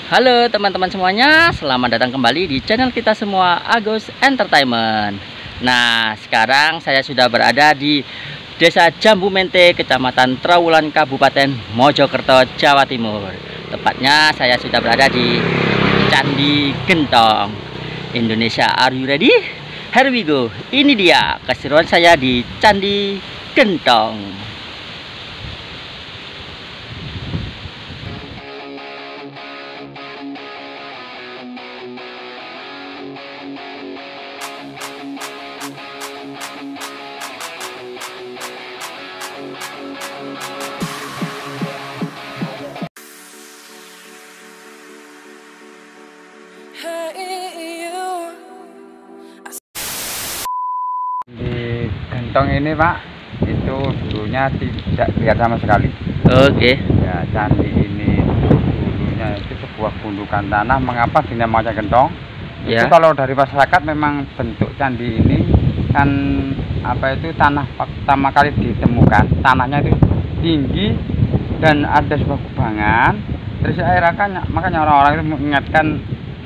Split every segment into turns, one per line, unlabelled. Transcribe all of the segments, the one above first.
Halo teman-teman semuanya, selamat datang kembali di channel kita semua, Agus Entertainment. Nah, sekarang saya sudah berada di Desa Jambu Mente, Kecamatan Trawulan, Kabupaten Mojokerto, Jawa Timur. Tepatnya saya sudah berada di Candi Gentong. Indonesia, are you ready? Here we go. Ini dia keseruan saya di Candi Gentong.
Di Gentong ini Pak, itu dulunya tidak lihat sama sekali.
Oke.
Ya, candi ini dulunya itu sebuah gundukan tanah. Mengapa dinamakan Gentong?
Ya.
Itu kalau dari masyarakat memang bentuk candi ini kan tanah pertama kali ditemukan, tanahnya itu tinggi dan ada sebuah kubangan. Terus makanya orang-orang itu mengingatkan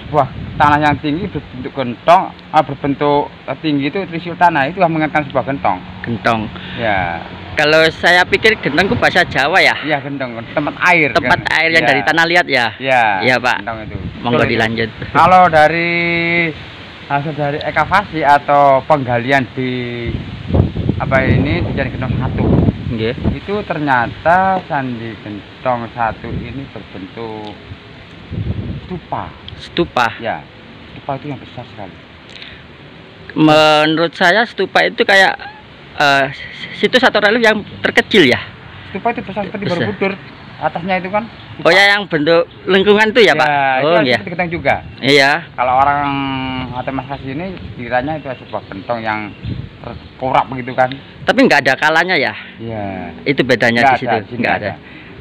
sebuah tanah yang tinggi berbentuk gentong, berbentuk tinggi itu trisiul tanah, itu mengingatkan sebuah gentong.
Gentong.
Ya.
Kalau saya pikir gentong itu bahasa Jawa ya?
Iya, gentong, tempat air.
Tempat
kan?
air yang
Ya.
dari tanah liat ya?
Iya.
Iya Pak.
Gentong itu.
Monggo
Betul,
dilanjut.
itu. Kalau dari hasil dari ekavasi atau penggalian di di Candi Gentong 1.
Nggih.
Itu ternyata Candi Gentong 1 ini berbentuk stupa.
Stupa.
Ya, stupa itu yang besar sekali.
Menurut saya stupa itu kayak situs atau relief yang terkecil ya?
Stupa itu besar seperti
Besar.
Borobudur. Atasnya itu kan stupa.
Oh ya, yang bentuk lengkungan itu ya Pak?
Itu
Oh
kan
iya.
seperti gentong juga.
Iya.
Kalau orang atau masyarakat sini kiranya itu sebuah gentong yang terkorak begitu kan.
Tapi nggak ada kalanya ya?
Iya.
Itu bedanya di situ?
Sini
Nggak ada.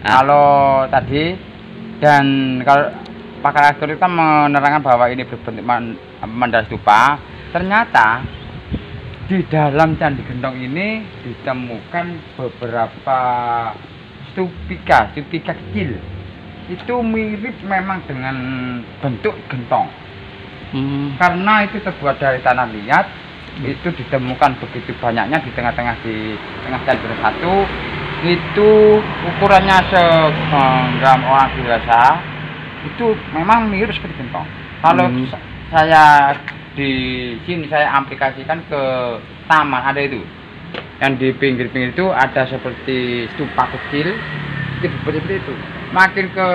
Ah.
Kalau tadi dan kalau pakar arkeologi kan menerangkan bahwa ini berbentuk mandala stupa, ternyata di dalam Candi Gentong ini ditemukan beberapa stupika kecil. Itu mirip memang dengan bentuk gentong. Karena itu terbuat dari tanah liat, itu ditemukan begitu banyaknya di tengah-tengah Candi Gentong 1. Itu ukurannya segenggam orang dewasa. Itu memang mirip seperti gentong. Kalau saya di sini saya aplikasikan ke taman, ada itu yang di pinggir-pinggir itu ada seperti stupa kecil, itu seperti itu. Makin ke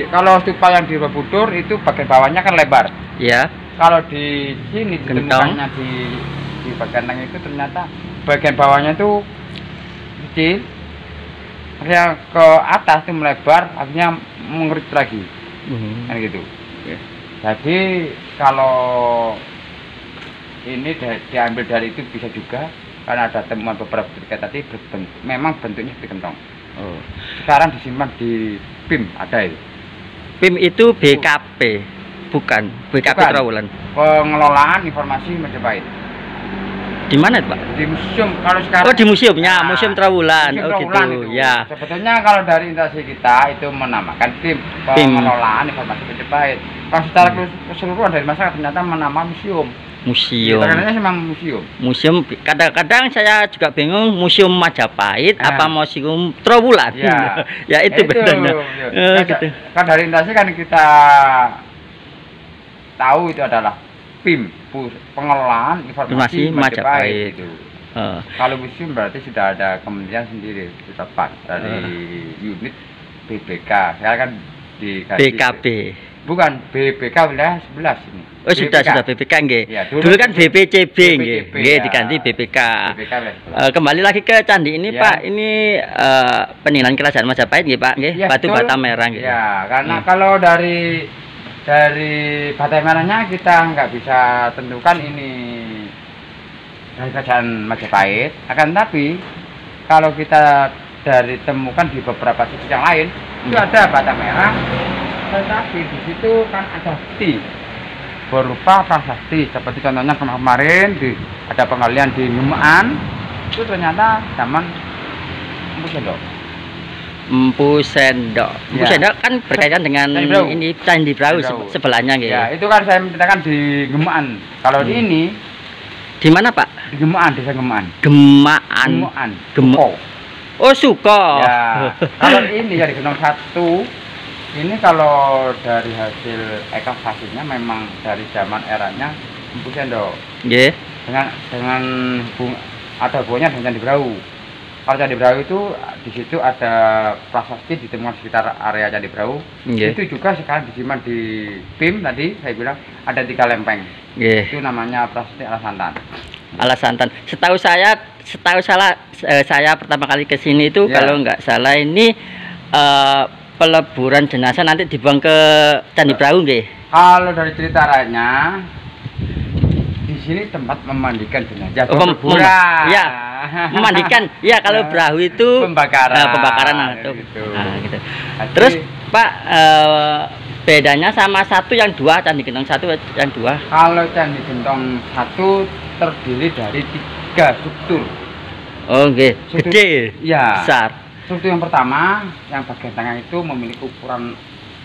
kalau stupa yang di Borobudur itu bagian bawahnya kan lebar.
Ya.
Kalau di sini ditemukannya di bagian tengah itu ternyata bagian bawahnya itu kecil. Akhirnya ke atas itu melebar, akhirnya mengerucut lagi, kan gitu. Jadi kalau ini diambil dari itu bisa juga, karena ada temuan beberapa bukti tadi memang bentuknya seperti gentong. Oh. Sekarang disimpan di PIM, ada itu.
PIM itu BKP, bukan BKP Trawulan.
Pengelolaan Informasi Majapahit.
Di mana Pak?
Di museum kalau sekarang.
Oh, di museumnya, Museum Trawulan.
Museum
oh
Trawulan
gitu.
Itu.
Ya.
Sebetulnya kalau dari instansi kita itu menamakan PIM, Pengelolaan Informasi Majapahit. Kalau secara keseluruhan dari masyarakat ternyata menamakan museum.
Museum.
Ternyata memang museum.
Museum. Kadang-kadang saya juga bingung, Museum Majapahit apa Museum Trawulan.
Ya,
ya itu bedanya.
Gitu. Kan dari instansi kan kita tahu itu adalah PIM, Pengelolaan Informasi Majapahit itu. Kalau museum berarti sudah ada kementerian sendiri, tepat dari unit BPK. Sekarang kan di
BKB.
Bukan, BPK wilayah 11 ini.
Oh, sudah BPK nggih.
Ya,
dulu kan BPCB nggih. Nggih, diganti BPK. Kembali lagi ke candi ini ya. Pak, ini peninggalan kerajaan Majapahit nggih Pak, nggih. Ya, batu bata merah nggih.
Ya, karena kalau dari bata merahnya kita nggak bisa tentukan ini dari kerajaan Majapahit. Akan tapi kalau kita dari temukan di beberapa sisi yang lain itu ada bata merah, tetapi di situ kan ada bukti berupa prasasti seperti contohnya kemarin ada penggalian di Nyumaan itu ternyata zaman Empu Sendok.
Empu Sendok. Empu
Ya.
Sendok kan berkaitan dengan
Candi Brau.
ini Candi Brau
Candi Brau.
sebelahnya gitu.
Ya, itu kan saya menceritakan di Gemaan. Kalau di ini
Di mana, Pak?
di Gemaan, desa Gemaan.
Gemaan.
Gemaan.
Gem-
Suko.
Oh, Suko.
Ya. Kalau ini ya di Gendong 1 ini kalau dari hasil ekavasinya memang dari zaman eranya Empu Sendok.
Nggih.
Dengan ada hubungannya dengan Candi Brau. Kalau Candi Brau itu di situ ada prasasti ditemukan sekitar area Candi Brau.
Nggih.
Itu juga sekarang disimpan di PIM tadi saya bilang ada 3 lempeng.
Nggih.
Itu namanya prasasti Alas Santan.
Alas Santan. Setahu saya pertama kali ke sini itu
Ya.
kalau nggak salah ini peleburan jenazah nanti dibuang ke Candi Brau nggih.
Kalau dari cerita rakyatnya di sini tempat memandikan jenazah.
Oh,
Peleburan.
ya, memandikan. Ya, kalau Brahu itu
pembakaran.
pembakaran itu.
Gitu.
Nah, gitu.
Jadi,
Terus Pak, bedanya sama satu yang 2 Candi Gendong 1 yang 2.
kalau Candi Gentong 1 terdiri dari 3 struktur.
Oh, nggih.
Struktur-
Gede.
Ya.
Besar.
Struktur yang pertama, yang bagian tengah itu memiliki ukuran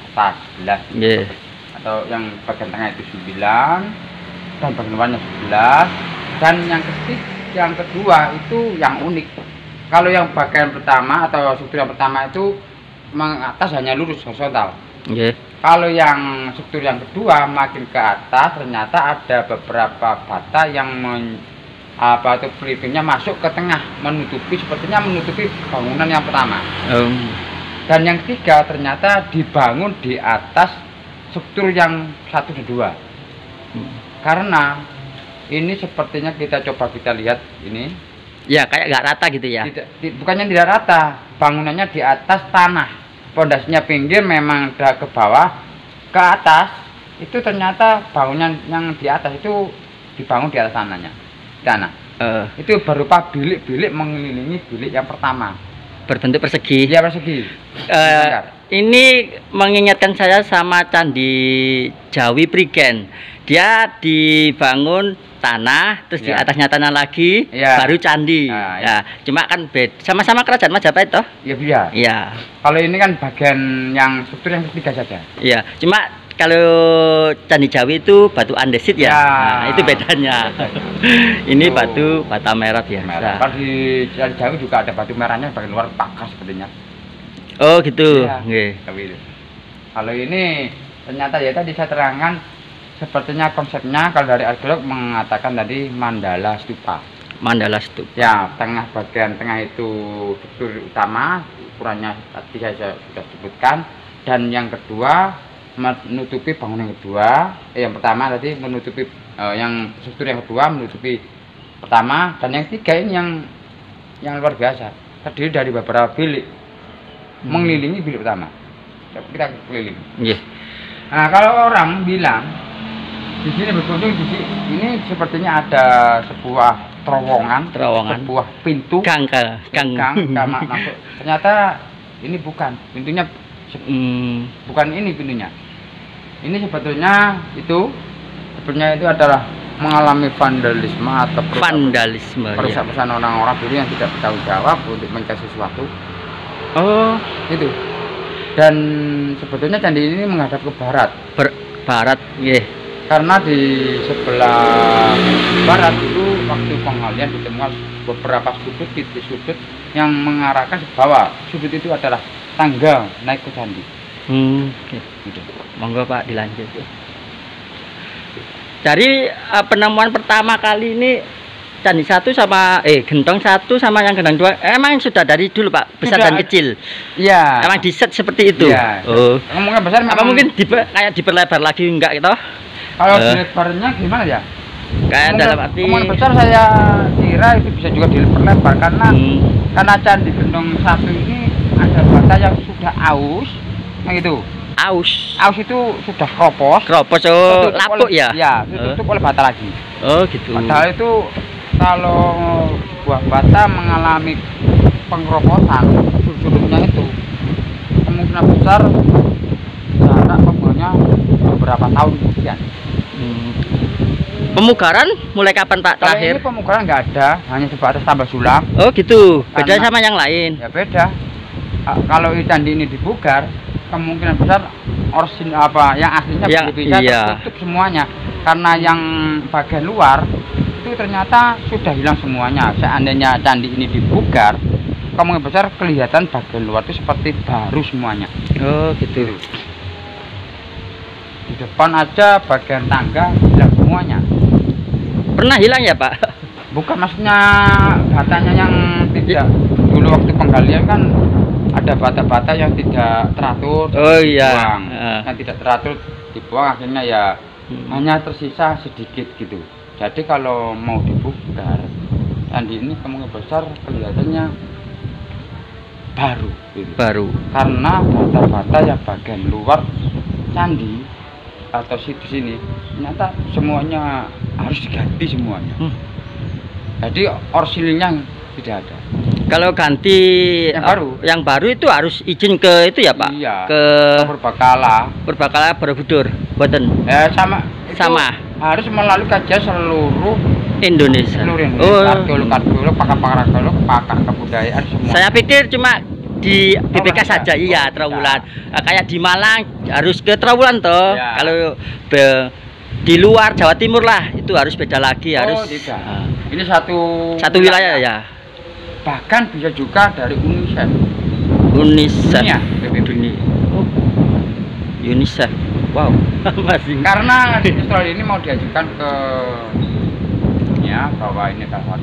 atas 11
Nggih.
atau yang bagian tengah itu 9 dan bagian bawahnya 11 dan yang kedua itu yang unik. Kalau yang bagian pertama atau struktur yang pertama itu atas hanya lurus horizontal.
Nggih.
Kalau yang struktur yang kedua makin ke atas ternyata ada beberapa bata yang pelipingnya masuk ke tengah sepertinya menutupi bangunan yang pertama. Dan yang ketiga ternyata dibangun di atas struktur yang 1 dan 2. Karena ini sepertinya kita lihat ini.
Ya, kayak nggak rata gitu ya.
Bukannya tidak rata, bangunannya di atas tanah. Pondasinya pinggir memang ke bawah, ke atas itu ternyata bangunan yang di atas itu dibangun di atas tanah. Itu berupa bilik-bilik mengelilingi bilik yang pertama.
Berbentuk persegi.
Dia persegi.
Ini mengingatkan saya sama Candi Jawi Prigen. Dia dibangun tanah, terus di
Ya.
atasnya tanah lagi,
Ya.
baru candi.
Nah,
Ya, cuma kan sama-sama kerajaan Majapahit toh?
Ya bisa.
Iya.
Kalau ini kan bagian yang struktur yang ketiga saja.
Iya. Cuma kalau Candi Jawi itu batu andesit ya.
Ya.
Nah, itu bedanya. Ini
Oh.
batu bata merah biasa.
Merah. Kalau di Candi Jawi juga ada batu merahnya bagian luar pakas sepertinya.
Oh, gitu.
Iya.
Nggih.
Tapi itu. Kalau ini ternyata ya tadi saya terangkan sepertinya konsepnya kalau dari arkeolog mengatakan tadi mandala stupa.
Mandala Stupa.
Ya, bagian tengah itu struktur utama, ukurannya tadi saya sudah sebutkan, dan yang kedua menutupi bangunan yang kedua, yang pertama tadi menutupi yang struktur yang kedua menutupi pertama, dan yang ketiga ini yang luar biasa, terdiri dari beberapa bilik mengelilingi bilik pertama. Kita keliling.
Nggih.
Nah, kalau orang bilang di sini berkunjung di sini, ini sepertinya ada sebuah terowongan, sebuah pintu,
gang.
masuk. Ternyata ini bukan pintunya, bukan ini pintunya. Ini sebetulnya itu adalah mengalami vandalisme atau perusahaan orang-orang dulu yang tidak bertanggung jawab untuk mencari sesuatu.
Oh,
Itu. Dan sebetulnya candi ini menghadap ke barat.
Barat, nggih.
Karena di sebelah barat itu waktu penggalian ditemukan beberapa titik-sudut yang mengarahkan ke bawah. Sudut itu adalah tangga naik ke candi.
Okay.
Gitu.
Monggo Pak dilanjut. Dari penemuan pertama kali ini Candi 1 sama Gentong 1 sama yang Gendong 2 emang sudah dari dulu Pak, besar
Sudah.
dan kecil.
Iya.
Emang di set seperti itu.
Iya.
Oh.
Ngomongnya besar
Apa
memang,
mungkin kayak diperlebar lagi enggak gitu?
kalau dilebarnya gimana ya?
Kayak dalam arti
Ngomongnya besar saya kira itu bisa juga dilebar karena Candi Gendong 1 ini ada bata yang sudah aus, yang itu.
aus.
Aus itu sudah kropos.
Kropos lapuk ya?
Ya, ditutup oleh bata lagi.
Oh gitu.
Padahal itu kalau buah bata mengalami pengkroposan sudut-sudutnya itu kemungkinan besar jarak pembuangannya beberapa tahun kemudian.
Pemugaran mulai kapan Pak
Kalau
terakhir?
ini pemugaran nggak ada, hanya sebatas tambah sulam.
Oh gitu. Beda
Karena-
sama yang lain.
Ya beda. kalau candi ini dibugar, kemungkinan besar orsin apa yang aslinya bisa tertutup semuanya, karena yang bagian luar itu ternyata sudah hilang semuanya. Seandainya candi ini dibugar, kemungkinan besar kelihatan bagian luar itu seperti baru semuanya.
Oh gitu.
Di depan aja bagian tangga hilang semuanya.
Pernah hilang ya Pak?
Bukan, maksudnya batanya yang tidak. Dulu waktu penggalian kan ada bata-bata yang tidak teratur.
Oh iya.
Dibuang. Yang tidak teratur dibuang, akhirnya ya hanya tersisa sedikit gitu. Jadi kalau mau dibugar, candi ini kemungkinan besar kelihatannya baru gitu.
Baru. Karena
bata-bata yang bagian luar candi atau situs ini ternyata semuanya harus diganti semuanya. Jadi orsilnya tidak ada. Kalau ganti yang baru itu harus izin ke itu ya Pak? Iya, ke Purbakala Borobudur, Boten. Ya sama. Harus melalui kajian seluruh Indonesia. Arkeolog, pakar kebudayaan semua. Saya pikir cuma di BPK saja, iya Trawulan. Kayak di Malang harus ke Trawulan toh. Ya. Kalau di luar Jawa Timur lah itu harus beda lagi, harus. Tidak. Ini satu wilayah ya. Bahkan bisa juga dari UNICEF. Ya, UNICEF. Wow. Masih. Karena Australia ini mau diajukan ke bahwa ini adalah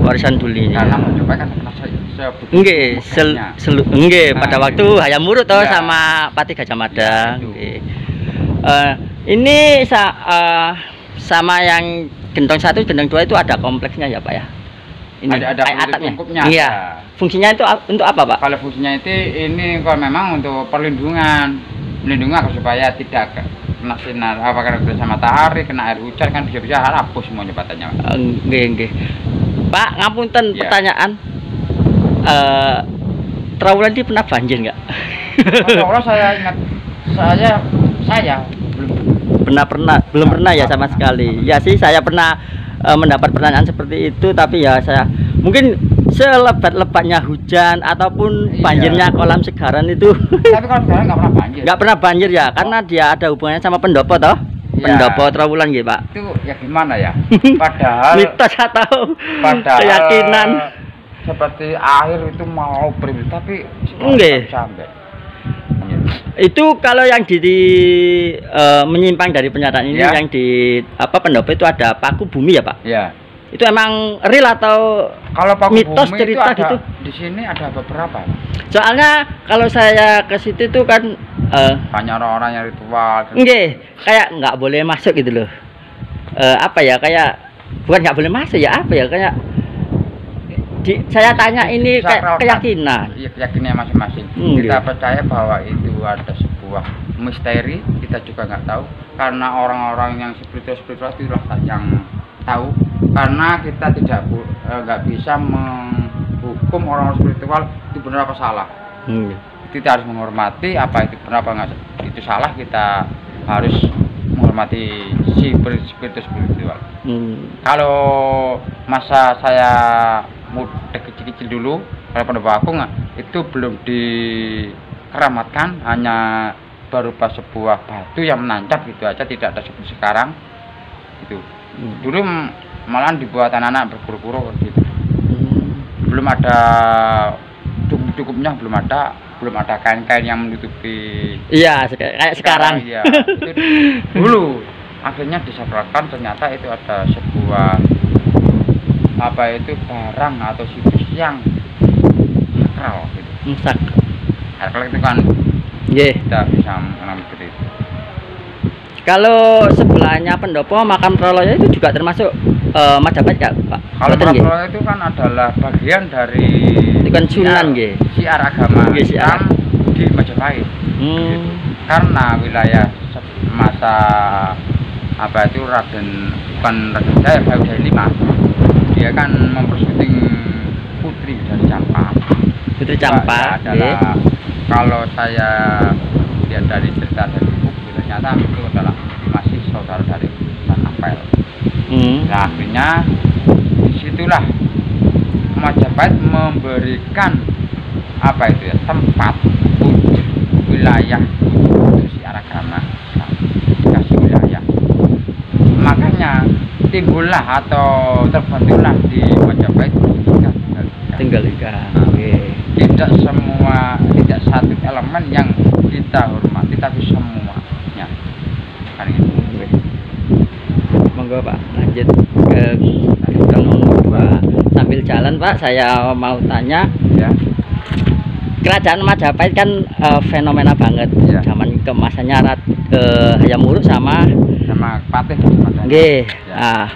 warisan dunia. Karena mencoba kan pada waktu Hayam Wuruk toh sama Pati Gajah Mada. Ini sama yang Gentong 1, Gentong 2 itu ada kompleksnya ya Pak ya? Ini ada atapnya. Iya. Fungsinya itu untuk apa Pak? Kalau fungsinya itu ini kalau memang untuk perlindungan supaya tidak kena sinar kena matahari, kena air hujan kan bisa hapus semua jembatannya. Nggih. Pak, ngapunten pertanyaan. Trawulan ini pernah banjir nggak? Kalau saya ingat, saya belum pernah ya sama sekali. Ya sih, saya pernah mendapat pertanyaan seperti itu, tapi ya saya mungkin selebat-lebatnya hujan ataupun banjirnya kolam Segaran itu. Tapi kolam Segaran nggak pernah banjir. Nggak pernah banjir ya, karena dia ada hubungannya sama pendopo toh. Pendopo Trawulan gitu Pak. Itu ya gimana ya? Padahal mitos atau keyakinan seperti air itu mau beribu, tapi sampai. Itu kalau yang menyimpang dari pernyataan ini yang di pendopo itu ada paku bumi ya Pak? Iya. Itu emang real atau kalau paku mitos bumi cerita itu ada, gitu? Di sini ada beberapa. Soalnya kalau saya ke situ itu kan banyak orang-orang yang ritual. Kayak nggak boleh masuk gitu loh. Kayak bukan nggak boleh masuk ya, kayak saya tanya ini kayak keyakinan. Iya, keyakinan masing-masing. Kita percaya bahwa itu ada sebuah misteri, kita juga nggak tahu. Karena orang-orang yang spiritual itulah yang tahu. Karena kita nggak bisa menghukum orang-orang spiritual itu benar apa salah. Kita harus menghormati apa itu benar apa nggak itu salah. Kita harus menghormati si spiritual. Kalau masa saya muda kecil-kecil dulu, kalau pendopo aku itu belum dikeramatkan, hanya berupa sebuah batu yang menancap gitu aja, tidak ada seperti sekarang itu. Dulu malahan dibuat anak-anak berguru-guru gitu. Belum ada cukupnya, belum ada kain-kain yang menutupi. Iya, kayak sekarang. Iya, itu dulu akhirnya disakralkan, ternyata itu ada sebuah barang atau situs yang sakral gitu. Sakral itu kan kita bisa mengambil seperti itu. Kalau sebelahnya pendopo makam Troloyo itu juga termasuk Majapahit Kak Pak? Kalau Troloyo itu kan adalah bagian dari itu kan Sunan siar agama Islam di Majapahit. Karena wilayah masa Raden Jaya, Bayu Jaya 5, dia kan mempersyuting putri dari Campa. Putri Campa adalah kalau saya lihat dari cerita dari buku, ternyata itu adalah masih saudara dari San Apel. Nah, akhirnya disitulah Majapahit memberikan apa itu ya, tempat wujud wilayah untuk siar agama dikasih wilayah. Makanya timbullah atau terbentuklah di Majapahit
Tinggal Ika.
Tidak semua, tidak satu elemen yang kita hormati, tapi semuanya kan gitu.
Monggo Pak, lanjut ke Gendong nomor 2. Sambil jalan Pak, saya mau tanya
Ya.
Kerajaan Majapahit kan fenomena banget
Ya.
zaman kemasannya Hayam Wuruk sama
Patih.
nggih.
Ya.
Nah,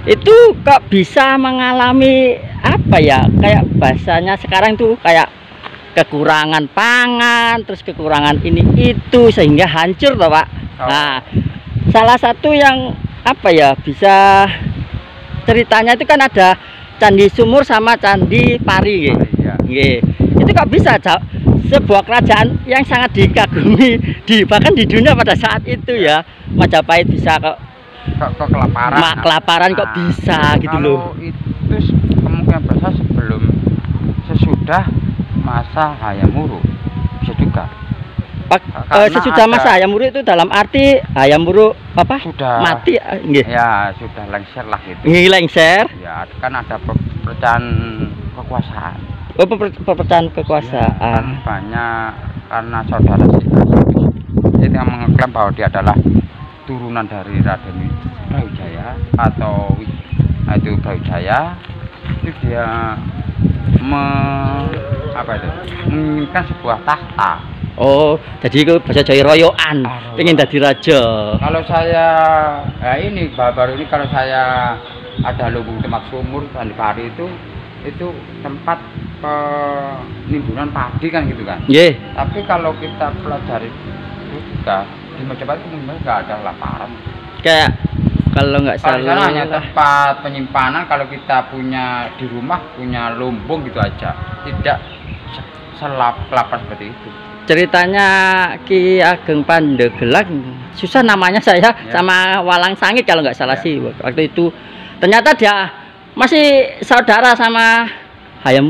itu kok bisa mengalami apa ya, kayak bahasanya sekarang tuh kayak kekurangan pangan, terus kekurangan ini itu sehingga hancur toh Pak.
Oh.
Nah, salah satu yang apa ya, bisa ceritanya itu kan ada Candi Sumur sama Candi Pari nggih.
Iya.
Nggih. Itu kok bisa sebuah kerajaan yang sangat dikagumi bahkan di dunia pada saat itu ya, Majapahit bisa kok
kelaparan.
Kok bisa gitu loh.
Itu kemungkinan besar sesudah masa Hayam Wuruk bisa juga.
Sesudah masa Hayam Wuruk itu dalam arti Hayam Wuruk apa?
Sudah
mati nggih.
Ya, sudah lengser lah itu.
Nggih, lengser.
Ya, kan ada perpecahan kekuasaan.
Oh, perpecahan kekuasaan.
Ya, banyak karena saudara itu yang mengklaim bahwa dia adalah turunan dari Raden Brawijaya atau itu Brawijaya. Itu dia menginginkan sebuah tahta.
Oh, jadi itu bahasa Jawa royoan, pengen jadi raja.
Kalau saya, ini baru ini kalau saya ada lumbung tempat sumur Candi Pari itu tempat penimbunan padi kan gitu kan.
Nggih.
Tapi kalau kita pelajari juga di Majapahit itu mungkin nggak ada laparan.
Kayak kalau nggak
Kalau
salah
hanya tempat penyimpanan, kalau kita punya di rumah punya lumbung gitu aja, tidak kelaparan seperti itu.
Ceritanya Ki Ageng Pandeglang, susah namanya saya
Ya.
sama Walang Sangit kalau nggak salah
Ya.
sih waktu itu. Ternyata dia masih saudara sama Hayam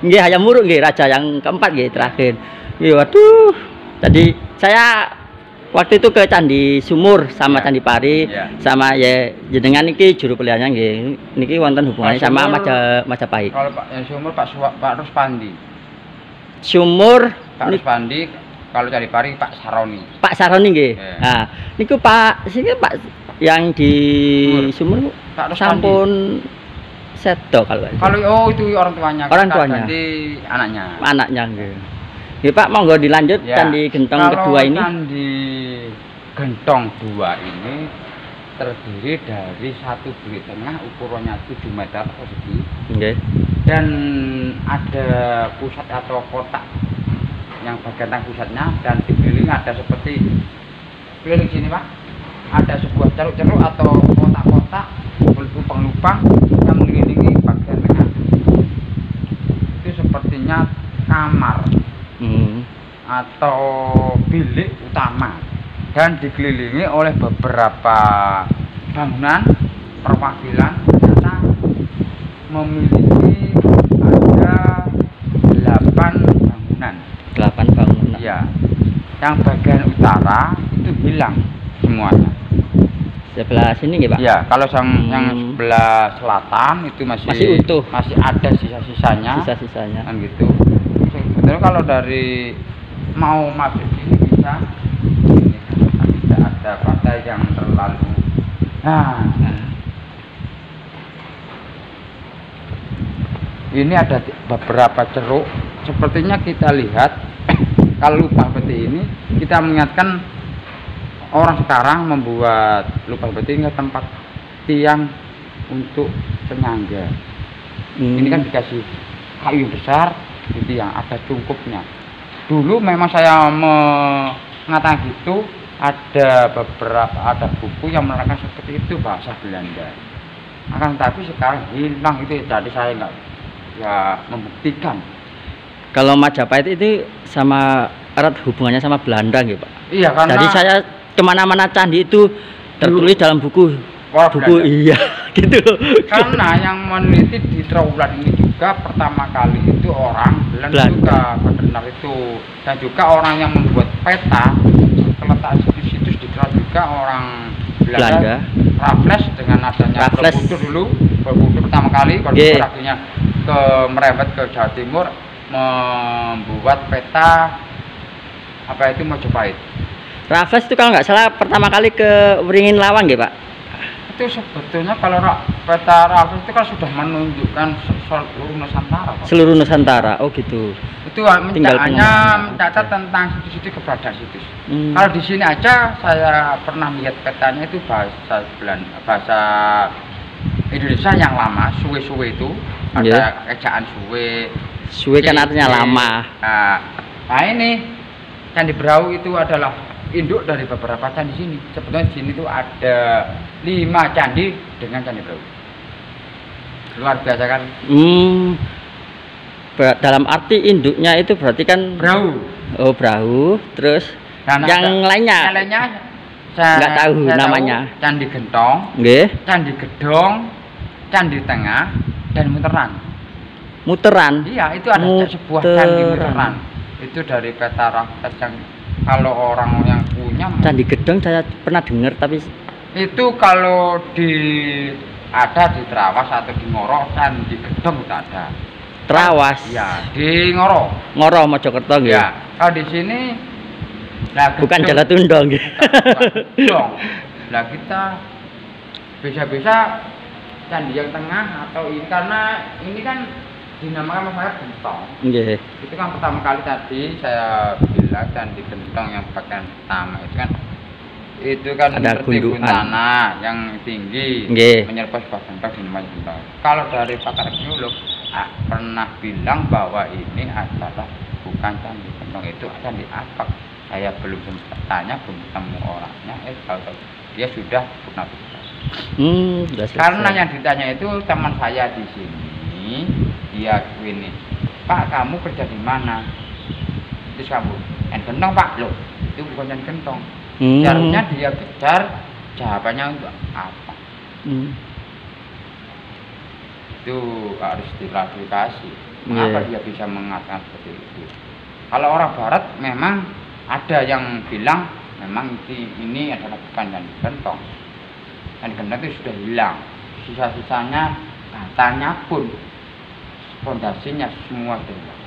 nggih, Hayam Wuruk nggih, raja yang keempat nggih, terakhir. Nggih, waduh. Jadi saya waktu itu ke Candi Sumur sama
Ya.
Candi Pari
Ya.
sama ya jenengan niki juru pilihannya nggih. Niki wonten hubungannya
Pak
sama
Sumur,
Majapahit.
Kalau Pak yang sumur Pak Ruspandi.
Sumur
Pak Ruspandi, kalau Candi Pari Pak Saroni.
Pak Saroni nggih.
Ya.
Nah, niku Pak sini Pak yang di Sumur
Pak Ruspandi.
sampun sedo kalau nggak salah.
Kalau itu orang tuanya.
Orang tuanya.
Jadi anaknya.
Anaknya nggih. Nggih Pak, monggo dilanjut
Ya.
Candi Gentong
Kalau
kedua ini.
Candi Gentong 2 ini terdiri dari satu bilik tengah ukurannya 7 meter persegi
Nggih.
dan ada pusat atau kotak yang bagian tengah pusatnya, dan di keliling ada seperti keliling sini Pak, ada sebuah ceruk-ceruk atau kotak-kotak lubang-lubang yang mengelilingi bagian tengah. Itu sepertinya kamar atau bilik utama, dan dikelilingi oleh beberapa bangunan perwakilan. Ternyata memiliki ada 8 bangunan.
8 bangunan.
Ya, yang bagian utara itu hilang semuanya.
Sebelah sini nggih Pak.
Ya, kalau yang sebelah selatan itu
Masih utuh.
masih ada sisa-sisanya.
Sisa-sisanya.
Kan gitu. Sebetulnya kalau dari mau masuk sini bisa, ini kan tidak ada pantai yang terlalu. Nah, ini ada beberapa ceruk. Sepertinya kita lihat kalau lubang peti ini, kita mengingatkan orang sekarang membuat lubang peti ini tempat tiang untuk penyangga. Ini kan dikasih kayu besar di tiang, ada cungkupnya. Dulu memang saya mengatakan gitu, ada buku yang menerangkan seperti itu bahasa Belanda. Akan tapi sekarang hilang itu, jadi saya nggak ya membuktikan.
Kalau Majapahit itu sama erat hubungannya sama Belanda nggih Pak.
Iya, karena
jadi saya kemana-mana candi itu tertulis dalam buku
Belanda.
iya gitu loh.
Karena yang meneliti di Trawulan ini juga pertama kali itu orang Belanda juga benar itu, dan juga orang yang membuat peta terletak situs-situs di Trawulan juga orang Belanda. Raffles dengan adanya Borobudur pertama kali Borobudur akhirnya merembet ke Jawa Timur membuat peta apa itu Mojopahit.
Raffles itu kalau nggak salah pertama kali ke Wringin Lawang ya Pak?
Itu sebetulnya kalau peta Raffles itu kan sudah menunjukkan seluruh Nusantara Pak.
Seluruh Nusantara, oh gitu. Itu
hanya mencatat tentang situs-situs keberadaan situs. Kalau di sini aja saya pernah lihat petanya itu bahasa Belanda, bahasa Indonesia yang lama, suwe-suwe itu ada ejaan suwe.
Suwe kan artinya lama.
Nah ini Candi Brau itu adalah induk dari beberapa candi sini. Sebetulnya di sini itu ada 5 candi dengan Candi Brau. Luar biasa kan?
Dalam arti induknya itu berarti kan
Brau.
Oh Brau. Terus yang lainnya? Yang lainnya saya nggak tahu namanya.
Candi Gentong, Candi Gedong, Candi Tengah, dan Muteran.
Muteran?
Iya, itu ada sebuah candi Muteran. Itu dari peta Raffles yang kalau orang yang punya.
Candi Gedong saya pernah dengar, tapi
itu kalau ada di Trawas atau di Ngoro, Candi Gedong itu ada.
Trawas?
Iya, di Ngoro.
Ngoro Mojokerto gitu.
Ya, kalau di sini
bukan Jalan Tundong gitu.
Bukan. Nah kita bisa candi yang tengah atau ini, karena ini kan dinamakan masyarakat Gentong. Itu kan pertama kali tadi saya bilang Candi Gentong yang bagian pertama itu kan
ada
gundukan tanah yang tinggi menyerupai sebuah gentong dinamai Gentong. Kalau dari pakar arkeolog pernah bilang bahwa ini adalah bukan Candi Gentong, itu Candi Apak. Saya belum sempat tanya, belum ketemu orangnya, kalau dia sudah pernah karena yang ditanya itu teman saya di sini, dia ini, Pak kamu kerja di mana? Terus kamu, Gentong Pak, loh itu bukan Candi Gentong. Seharusnya dia kejar jawabannya untuk apa? Itu harus diklarifikasi. Mengapa dia bisa mengatakan seperti itu? Kalau orang Barat memang ada yang bilang memang ini adalah bukan Candi Gentong. Candi Gentong itu sudah hilang. Sisa-sisanya katanya pun fondasinya semua hilang.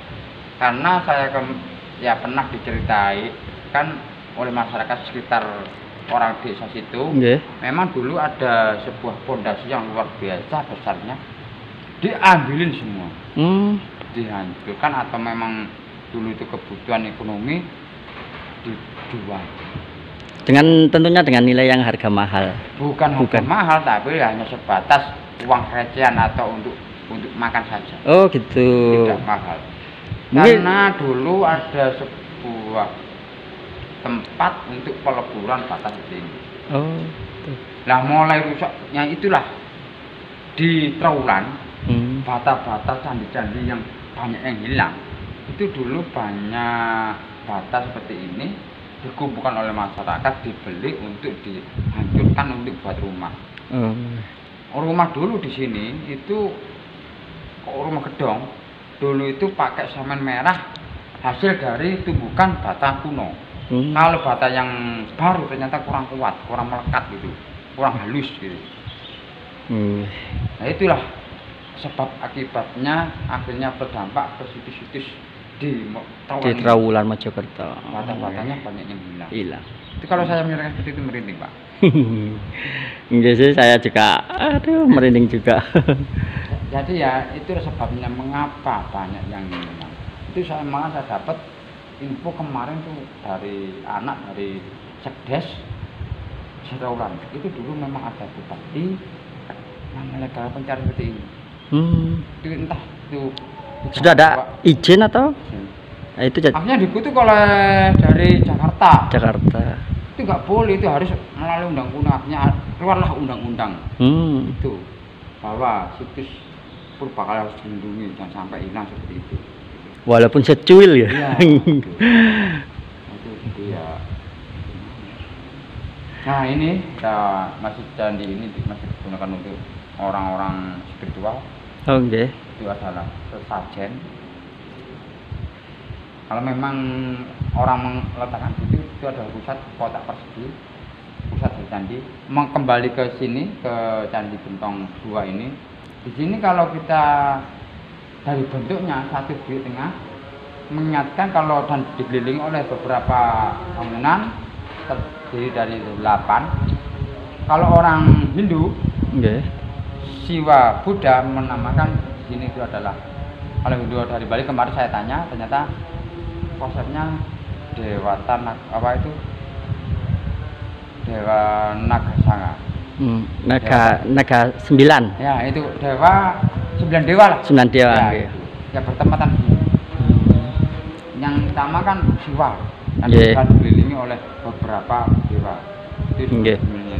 Karena saya pernah diceritai kan oleh masyarakat sekitar orang desa situ. Memang dulu ada sebuah fondasi yang luar biasa besarnya, diambilin semua, dihancurkan, atau memang dulu itu kebutuhan ekonomi dijual.
Tentunya dengan nilai yang harga mahal.
Bukan mahal, tapi hanya sebatas uang recehan atau untuk makan saja.
Oh gitu.
Tidak mahal. Karena dulu ada sebuah tempat untuk peleburan bata tinggi.
Oh.
Nah mulai rusaknya itulah di Trawulan, bata-bata candi-candi yang banyak yang hilang. Itu dulu banyak bata seperti ini dikumpulkan oleh masyarakat, dibeli untuk dihancurkan untuk buat rumah. Rumah dulu di sini itu rumah gedong dulu itu pakai semen merah hasil dari tumbukan bata kuno. Kalau bata yang baru ternyata kurang kuat, kurang melekat gitu, kurang halus gitu. Nah itulah sebab akibatnya akhirnya berdampak ke situs-situs di
Trawulan Mojokerto.
Bata-batanya banyak yang hilang. Itu kalau saya menyerahkan seperti itu merinding Pak.
Enggak sih, saya juga merinding juga.
Jadi ya itu sebabnya mengapa banyak yang hilang. Itu saya dapat info kemarin tuh dari anak dari Sekdes Trawulan. Itu dulu memang ada bupati yang legal pencari seperti ini. Itu entah itu
sudah ada izin atau? Nah, itu
akhirnya dikutuk oleh dari Jakarta. Itu nggak boleh, itu harus melalui undang-undang. Akhirnya keluarlah undang-undang itu bahwa situs purbakala harus dilindungi, jangan sampai hilang seperti itu.
Walaupun secuil ya.
Iya. Itu ya. Nah ini masih candi ini masih digunakan untuk orang-orang spiritual.
Oh, nggih.
Itu adalah sesajen. Kalau memang orang meletakkan itu adalah pusat kotak persegi, pusat dari candi. Kembali ke sini, ke Candi Gentong 2 ini. Di sini kalau kita dari bentuknya satu di tengah mengingatkan kalau dan dikelilingi oleh beberapa bangunan terdiri dari 8. Kalau orang Hindu,
Nggih.
Siwa Buddha menamakan di sini itu adalah, kalau Hindu dari Bali kemarin saya tanya, ternyata konsepnya Dewata apa itu? Dewa Nagasanga.
Naga 9.
Ya, itu dewa 9 dewa lah.
9 dewa.
Ya,
Nggih.
itu. Ya bertempatan di sini. Yang utama kan Siwa, dan
Nggih.
dikelilingi oleh beberapa dewa. Itu
Nggih.
sebenarnya.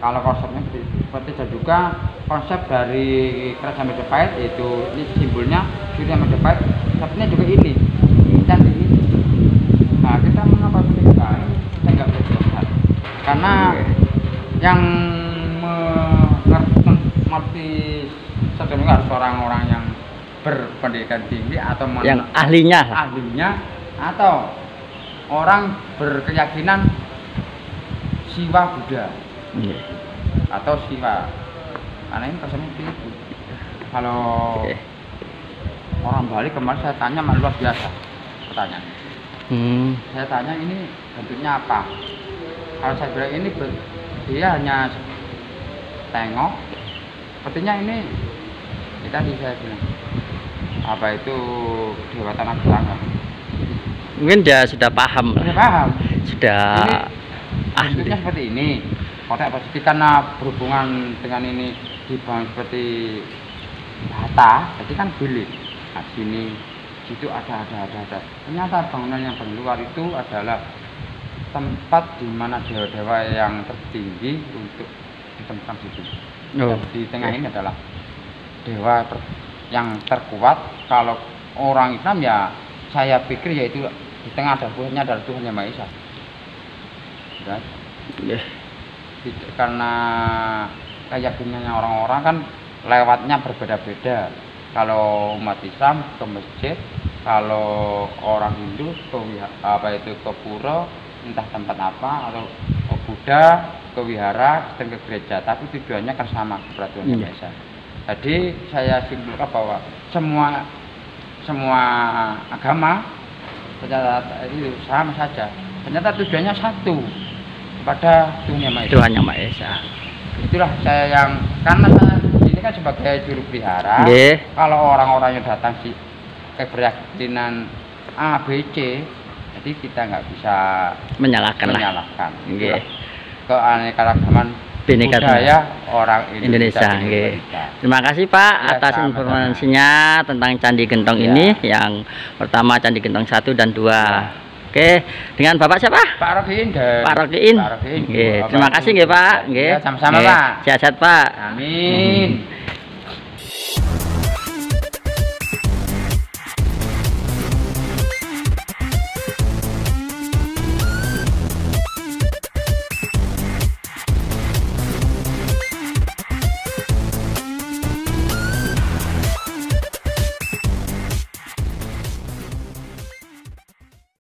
Kalau konsepnya seperti itu juga konsep dari Kerajaan Majapahit, yaitu ini simbolnya Surya Majapahit. Konsepnya juga ini candi ini. Nah, kita mengapa meninggal? Kita nggak berjalan karena yang mengerti sebenarnya harus orang-orang yang berpendidikan tinggi atau
Yang ahlinya.
atau orang berkeyakinan Siwa Buddha
Nggih.
atau Siwa, karena ini konsepnya seperti itu. Kalau
Oke.
orang Bali kemarin saya tanya luar biasa pertanyaan. Saya tanya ini bentuknya apa? Kalau saya bilang ini dia hanya tengok, sepertinya ini kita saya bilang apa itu Dewa Tanah Gelanggang.
Mungkin dia sudah paham.
Sudah paham.
Sudah ahli.
Bentuknya seperti ini. Kotak persegi karena berhubungan dengan ini dibangun seperti bata, jadi kan bilik. Nah, sini situ ada. Ternyata bangunan yang paling luar itu adalah tempat di mana dewa-dewa yang tertinggi untuk ditempatkan situ.
Oh.
Dan di tengah ini adalah dewa yang terkuat. Kalau orang Islam ya saya pikir yaitu di tengah ada pusatnya adalah Tuhan Yang Maha Esa. Ya.
Nggih.
Karena keyakinannya orang-orang kan lewatnya berbeda-beda. Kalau umat Islam ke masjid, kalau orang Hindu ke ke pura, entah tempat apa, atau ke Buddha, ke wihara, dan ke gereja, tapi tujuannya kan sama, peraturan Yang Maha Esa. Jadi saya simpulkan bahwa semua agama ternyata itu sama saja. Ternyata tujuannya satu, kepada Tuhan Yang Maha Esa.
Tuhan Yang Maha Esa.
Itulah saya yang, karena saya ini kan sebagai juru pelihara.
Nggih.
Kalau orang-orang yang datang ke keyakinan A, B, C, jadi kita nggak bisa
Menyalahkan.
Nggih.
Nggih.
Keanekaragaman
Bineka
budaya orang
Indonesia. Nggih. Terima kasih Pak
Ya,
atas
sama-sama.
informasinya tentang Candi Gentong
Ya.
ini, yang pertama Candi Gentong 1 dan 2.
Ya.
Oke, dengan Bapak siapa?
Pak Rokiin.
Pak Rokiin.
Pak Rokiin.
Nggih, terima kasih nggih Pak. Nggih.
Ya, sama-sama
Nggih.
Pak.
Sehat-sehat Pak.
Amin.